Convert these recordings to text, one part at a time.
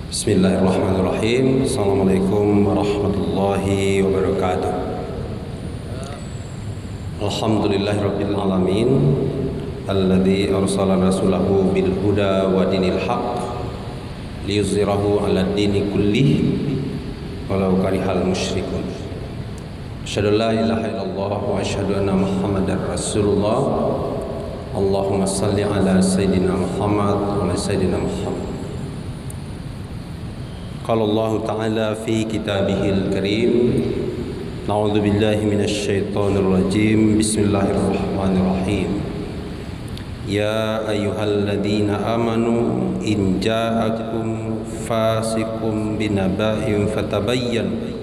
Bismillahirrahmanirrahim. Assalamualaikum warahmatullahi wabarakatuh. Alhamdulillahirabbil alamin alladzi arsala rasulahu bil huda wa dinil haqq liyuzhirahu 'alad dini kullih walau karihal musyrikun. Asyhadu la ilaha illallah wa asyhadu anna Muhammadar Rasulullah. Allahumma shalli ala sayyidina Muhammad wa ala sayyidina Muhammad. Qala Allah Ta'ala fi kitabihil karim. Na'udzu billahi minasy syaithanir rajim. Bismillahirrahmanirrahim. Ya ayyuhalladzina amanu in ja'akum fasiqun binaba'in fatabayyanu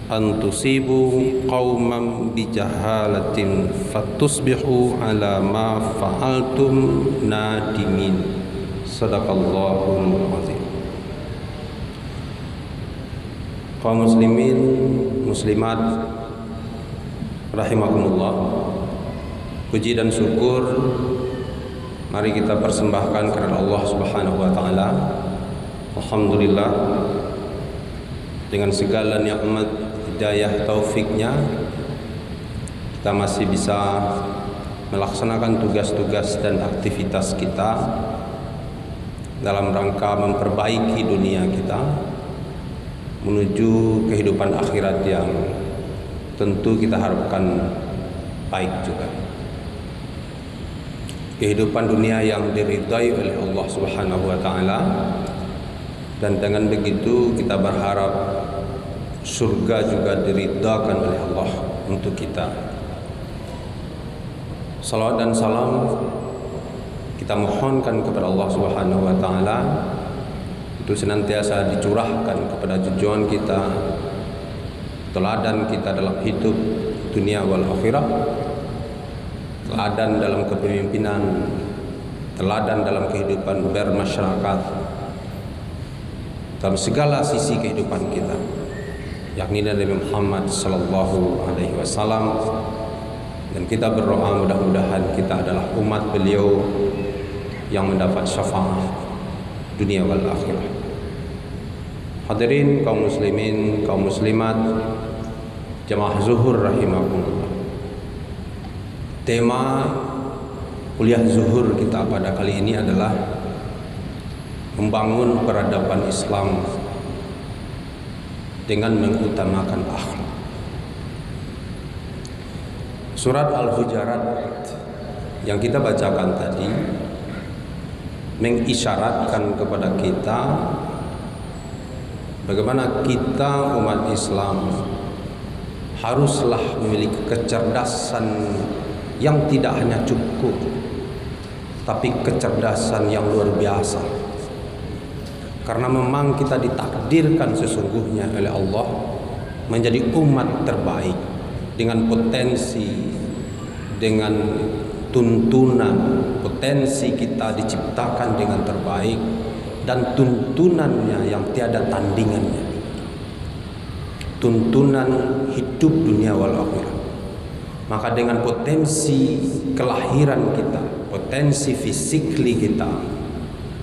an tusibu qauman bijahalatin fatusbihu ala ma fa'altum nadimin. Shadaqallahul azim. Kaum muslimin, muslimat rahimakumullah, puji dan syukur mari kita persembahkan kepada Allah Subhanahu wa taala. Alhamdulillah, dengan segala nikmat hidayah taufiknya kita masih bisa melaksanakan tugas-tugas dan aktivitas kita dalam rangka memperbaiki dunia kita menuju kehidupan akhirat yang tentu kita harapkan baik juga. Kehidupan dunia yang diridhai oleh Allah Subhanahu wa taala, dan dengan begitu kita berharap surga juga diridhakan oleh Allah untuk kita. Salawat dan salam kita mohonkan kepada Allah Subhanahu wa taala itu senantiasa dicurahkan kepada junjungan kita, teladan kita dalam hidup dunia wal akhirah, teladan dalam kepemimpinan, teladan dalam kehidupan bermasyarakat, dalam segala sisi kehidupan kita, yakni Nabi Muhammad sallallahu alaihi wasallam. Dan kita berdoa mudah-mudahan kita adalah umat beliau yang mendapat syafaat dunia wal akhirah. Hadirin kaum muslimin, kaum muslimat, jamaah zuhur rahimakumullah. Tema kuliah zuhur kita pada kali ini adalah membangun peradaban Islam dengan mengutamakan akhlak. Surat Al-Hujurat yang kita bacakan tadi mengisyaratkan kepada kita bagaimana kita umat Islam haruslah memiliki kecerdasan yang tidak hanya cukup, tapi kecerdasan yang luar biasa. Karena memang kita ditakdirkan sesungguhnya oleh Allah menjadi umat terbaik dengan potensi, dengan tuntunan, potensi kita diciptakan dengan terbaik dan tuntunannya yang tiada tandingannya, tuntunan hidup dunia wal akhirah. Maka dengan potensi kelahiran kita, potensi fisikli kita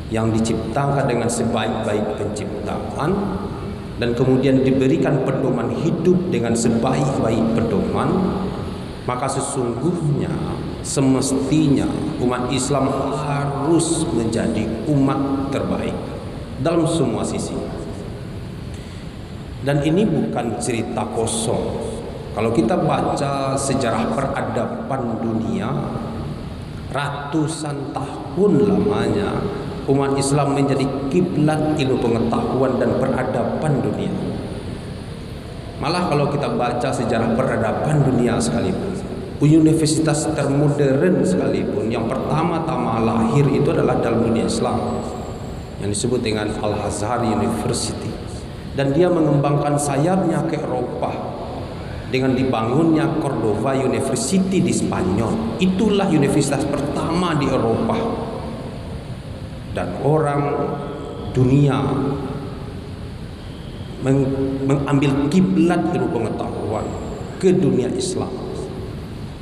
yang diciptakan dengan sebaik-baik penciptaan dan kemudian diberikan pedoman hidup dengan sebaik-baik pedoman, maka sesungguhnya semestinya umat Islam harus menjadi umat terbaik dalam semua sisi. Dan ini bukan cerita kosong. Kalau kita baca sejarah peradaban dunia, ratusan tahun lamanya umat Islam menjadi kiblat ilmu pengetahuan dan peradaban dunia. Malah kalau kita baca sejarah peradaban dunia sekalipun, universitas termodern sekalipun, yang pertama-tama lahir itu adalah dalam dunia Islam yang disebut dengan Al-Azhar University, dan dia mengembangkan sayapnya ke Eropa dengan dibangunnya Cordova University di Spanyol. Itulah universitas pertama di Eropa, dan orang dunia mengambil kiblat ilmu pengetahuan ke dunia Islam.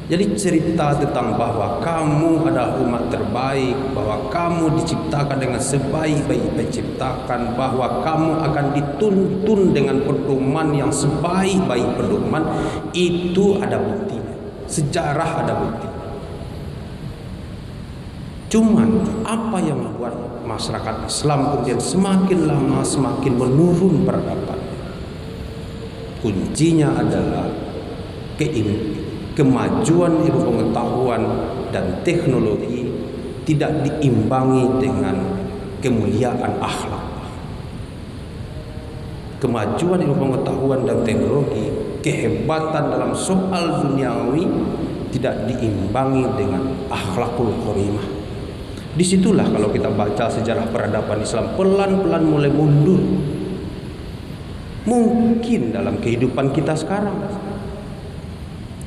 Jadi cerita tentang bahwa kamu adalah umat umat terbaik, bahwa kamu diciptakan dengan sebaik-baik penciptakan, bahwa kamu akan dituntun dengan pedoman yang sebaik-baik pedoman, itu ada buktinya. Sejarah ada bukti. Cuman apa yang membuat masyarakat Islam kemudian semakin lama semakin menurun peradaban? Kuncinya adalah kemajuan ilmu pengetahuan dan teknologi tidak diimbangi dengan kemuliaan akhlak. Kemajuan ilmu pengetahuan dan teknologi, kehebatan dalam soal duniawi tidak diimbangi dengan akhlakul karimah. Disitulah kalau kita baca sejarah peradaban Islam pelan-pelan mulai mundur. Mungkin dalam kehidupan kita sekarang,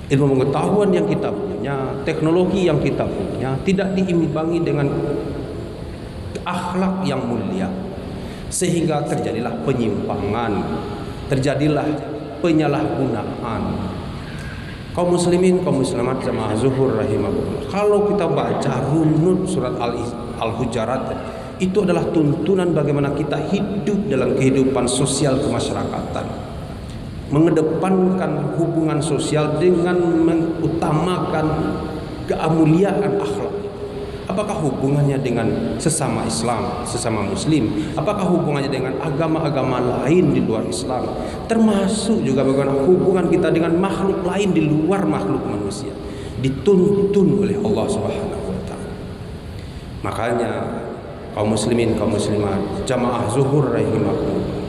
ilmu pengetahuan yang kita punya, teknologi yang kita punya tidak diimbangi dengan akhlak yang mulia, sehingga terjadilah penyimpangan, terjadilah penyalahgunaan. Kaum muslimin, kaum muslimat jamaah zuhur rahimahullah, kalau kita baca runut surat Al-Hujurat, itu adalah tuntunan bagaimana kita hidup dalam kehidupan sosial kemasyarakatan, mengedepankan hubungan sosial dengan mengutamakan kemuliaan akhlak. Apakah hubungannya dengan sesama Islam, sesama Muslim? Apakah hubungannya dengan agama-agama lain di luar Islam? Termasuk juga bagaimana hubungan kita dengan makhluk lain di luar makhluk manusia, dituntun oleh Allah Subhanahu wa taala. Makanya kaum muslimin, kaum muslimat, jamaah zuhur rahimakumullah,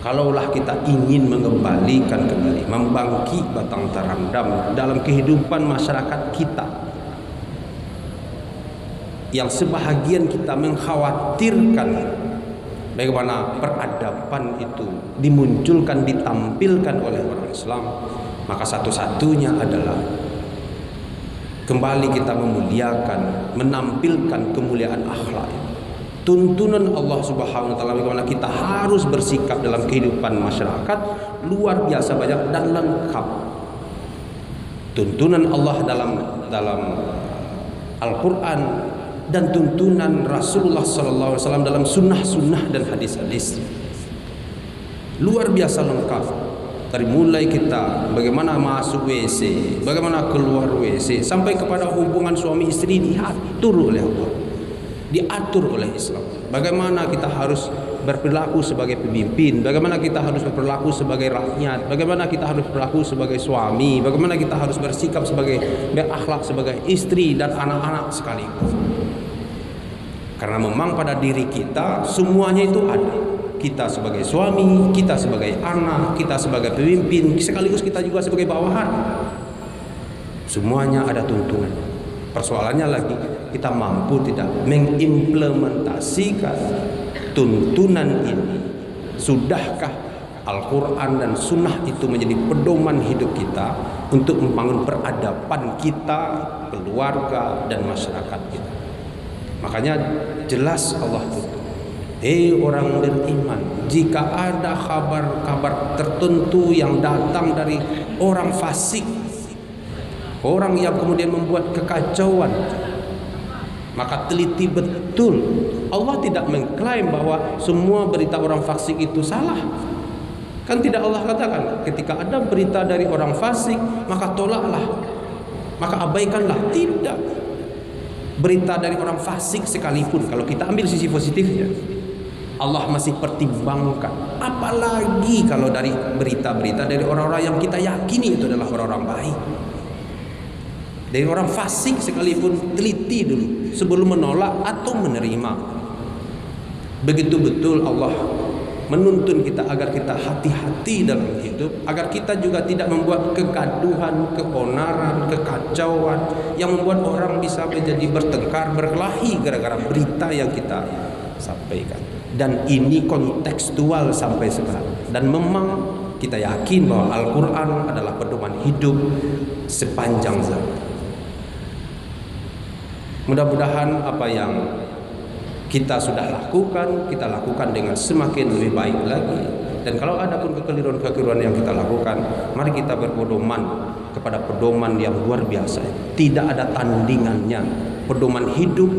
kalaulah kita ingin mengembalikan kembali, membangkit batang terendam dalam kehidupan masyarakat kita, yang sebahagian kita mengkhawatirkan bagaimana peradaban itu dimunculkan, ditampilkan oleh orang Islam, maka satu-satunya adalah kembali kita memuliakan, menampilkan kemuliaan akhlak. Tuntunan Allah Subhanahu wa taala bagaimana kita harus bersikap dalam kehidupan masyarakat luar biasa banyak dan lengkap. Tuntunan Allah dalam Al-Qur'an dan tuntunan Rasulullah sallallahu alaihi wasallam dalam sunnah-sunnah dan hadis-hadis luar biasa lengkap. Dari mulai kita bagaimana masuk WC, bagaimana keluar WC, sampai kepada hubungan suami istri diatur oleh Allah, diatur oleh Islam. Bagaimana kita harus berperilaku sebagai pemimpin, bagaimana kita harus berperilaku sebagai rakyat, bagaimana kita harus berperilaku sebagai suami, bagaimana kita harus bersikap sebagai berakhlak sebagai istri dan anak-anak sekaligus. Karena memang pada diri kita semuanya itu ada. Kita sebagai suami, kita sebagai anak, kita sebagai pemimpin, sekaligus kita juga sebagai bawahan. Semuanya ada tuntunan. Persoalannya lagi, kita mampu tidak mengimplementasikan tuntunan ini. Sudahkah Al-Quran dan Sunnah itu menjadi pedoman hidup kita untuk membangun peradaban kita, keluarga, dan masyarakat kita? Makanya jelas Allah tutup, hei orang beriman, jika ada kabar-kabar tertentu yang datang dari orang fasik, orang yang kemudian membuat kekacauan, maka teliti betul. Allah tidak mengklaim bahwa semua berita orang fasik itu salah. Kan tidak Allah katakan ketika ada berita dari orang fasik maka tolaklah, maka abaikanlah. Tidak. Berita dari orang fasik sekalipun, kalau kita ambil sisi positifnya, Allah masih pertimbangkan. Apalagi kalau dari berita-berita dari orang-orang yang kita yakini itu adalah orang-orang baik. Dari orang fasik sekalipun, teliti dulu sebelum menolak atau menerima. Begitu betul Allah menuntun kita agar kita hati-hati dalam hidup, agar kita juga tidak membuat kegaduhan, keonaran, kekacauan yang membuat orang bisa menjadi bertengkar, berkelahi gara-gara berita yang kita sampaikan. Dan ini kontekstual sampai sekarang. Dan memang kita yakin bahwa Al-Quran adalah pedoman hidup sepanjang zaman. Mudah-mudahan apa yang kita sudah lakukan, kita lakukan dengan semakin lebih baik lagi. Dan kalau ada pun kekeliruan-kekeliruan yang kita lakukan, mari kita berpedoman kepada pedoman yang luar biasa. Tidak ada tandingannya, pedoman hidup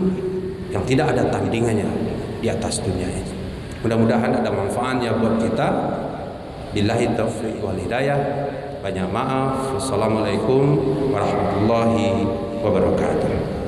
yang tidak ada tandingannya di atas dunia ini. Mudah-mudahan ada manfaatnya buat kita. Billahi taufiq wal hidayah. Banyak maaf. Wassalamualaikum warahmatullahi wabarakatuh.